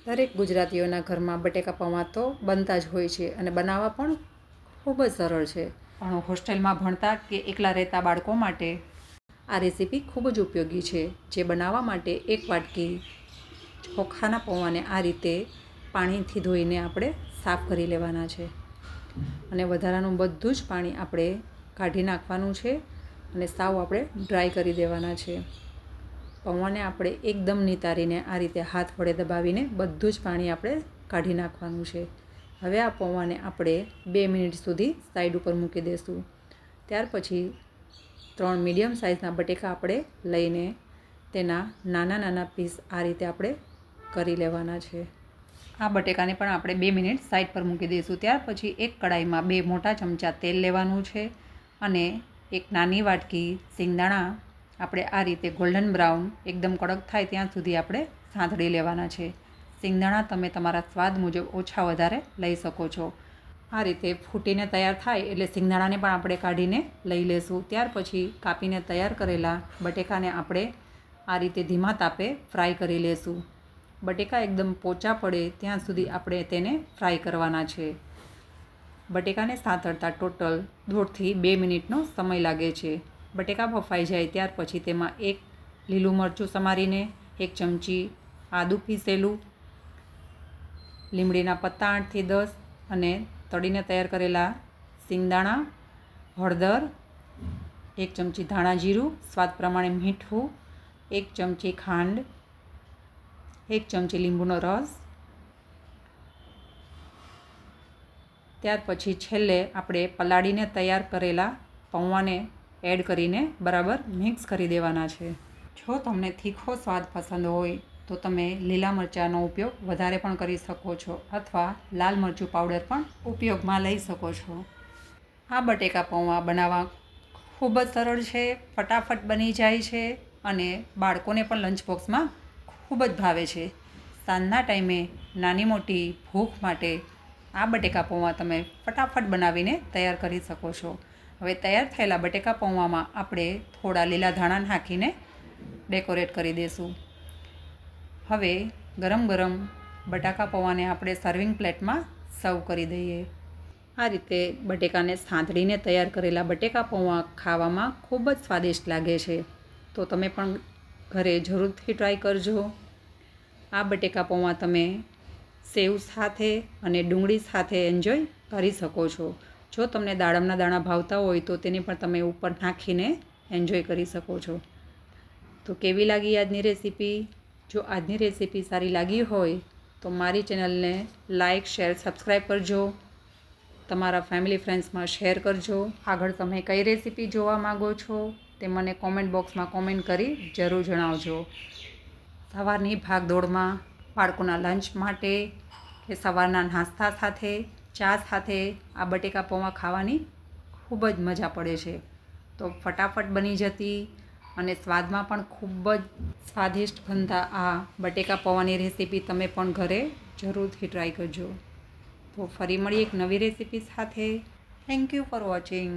દરેક ગુજરાતીઓના ઘરમાં બટેકા પૌવા તો બનતા જ હોય છે અને બનાવવા પણ ખૂબ જ સરળ છે. પણ હોસ્ટેલમાં ભણતા કે એકલા રહેતા બાળકો માટે આ રેસીપી ખૂબ જ ઉપયોગી છે. જે બનાવવા માટે 1 વાટકી ચોખાના પૌવાને આ રીતે પાણીથી ધોઈને આપણે સાફ કરી લેવાના છે અને વધારાનું બધું જ પાણી આપણે કાઢી નાખવાનું છે અને સાવ આપણે ડ્રાય કરી દેવાના છે. પૌવાને આપણે એકદમ નિતારીને આ રીતે હાથ વડે દબાવીને બધું જ પાણી આપણે કાઢી નાખવાનું છે. હવે આ પૌવાને આપણે 2 મિનિટ સુધી સાઈડ ઉપર મૂકી દઈશું. ત્યાર પછી 3 મીડિયમ સાઇઝના બટેકા આપણે લઈને તેના નાના નાના પીસ આ રીતે આપણે કરી લેવાના છે. આ બટેકાને પણ આપણે 2 મિનિટ સાઈડ પર મૂકી દઈશું. ત્યાર પછી એક કડાઈમાં 2 મોટા ચમચા તેલ લેવાનું છે અને એક નાની વાટકી સિંગદાણા આપણે આ રીતે ગોલ્ડન બ્રાઉન એકદમ કડક થાય ત્યાં સુધી આપણે સાંતળી લેવાના છે. સિંગદાણા તમે તમારા સ્વાદ મુજબ ઓછા વધારે લઈ શકો છો. આ રીતે ફૂટીને તૈયાર થાય એટલે સિંગદાણાને પણ આપણે કાઢીને લઈ લેશું. ત્યાર પછી કાપીને તૈયાર કરેલા બટેકાને આપણે આ રીતે ધીમા તાપે ફ્રાય કરી લેશું. બટેકા એકદમ પોચા પડે ત્યાં સુધી આપણે તેને ફ્રાય કરવાના છે. બટેકાને સાંતળતા ટોટલ 1.5થી 2 મિનિટનો સમય લાગે છે. બટેકા બફાઈ જાય ત્યાર પછી તેમાં 1 લીલું મરચું સમારીને, 1 ચમચી આદું પીસેલું, લીમડીના પત્તા 8થી 10 અને તળીને તૈયાર કરેલા સિંગદાણા, હળદર, 1 ચમચી ધાણા જીરું, સ્વાદ પ્રમાણે મીઠું, 1 ચમચી ખાંડ, 1 ચમચી લીંબુનો રસ. ત્યાર પછી છેલ્લે આપણે પલાળીને તૈયાર કરેલા પૌવાને એડ કરીને બરાબર મિક્સ કરી દેવાના છે. જો તમને તીખો સ્વાદ પસંદ હોય તો તમે લીલા મરચાંનો ઉપયોગ વધારે પણ કરી શકો છો અથવા લાલ મરચું પાવડર પણ ઉપયોગમાં લઈ શકો છો. આ બટેકા પૌવા બનાવવા ખૂબ જ સરળ છે, ફટાફટ બની જાય છે અને બાળકોને પણ લંચ બોક્સમાં ખૂબ જ ભાવે છે. સાંજના ટાઈમે નાની મોટી ભૂખ માટે આ બટેકા પૌવા તમે ફટાફટ બનાવીને તૈયાર કરી શકો છો. હવે તૈયાર થયેલા બટેકા પૌવામાં આપણે થોડા લીલા ધાણા નાખીને ડેકોરેટ કરી દઈશું. હવે ગરમ ગરમ બટાકા પૌવાને આપણે સર્વિંગ પ્લેટમાં સર્વ કરી દઈએ. આ રીતે બટેકાને સાંતળીને તૈયાર કરેલા બટેકા પૌવા ખાવામાં ખૂબ જ સ્વાદિષ્ટ લાગે છે. તો તમે પણ ઘરે જરૂરથી ટ્રાય કરજો. આ બટેકા પૌવા તમે સેવ સાથે અને ડુંગળી સાથે એન્જોય કરી શકો છો. જો તમને દાડમના દાણા ભાવતા હોય તો તેને પણ તમે ઉપર નાખીને એન્જોય કરી શકો છો. તો કેવી લાગી આજની રેસીપી? જો આજની રેસીપી સારી લાગી હોય તો મારી ચેનલને લાઇક, શેર, સબસ્ક્રાઈબ કરજો. તમારા ફેમિલી ફ્રેન્ડ્સમાં શેર કરજો. આગળ તમે કઈ રેસીપી જોવા માગો છો તે મને કોમેન્ટ બોક્સમાં કોમેન્ટ કરી જરૂર જણાવજો. સવારની ભાગદોડમાં બાળકોના લંચ માટે કે સવારના નાસ્તા સાથે, ચા સાથે આ બટેકા પૌવા ખાવાની ખૂબ જ મજા પડે છે. તો ફટાફટ બની જતી અને સ્વાદમાં પણ ખૂબ જ સ્વાદિષ્ટ બનતા આ બટેકા પૌવાની રેસીપી તમે પણ ઘરે જરૂરથી ટ્રાય કરજો. તો ફરી મળીએ એક નવી રેસીપી સાથે. Thank you for watching.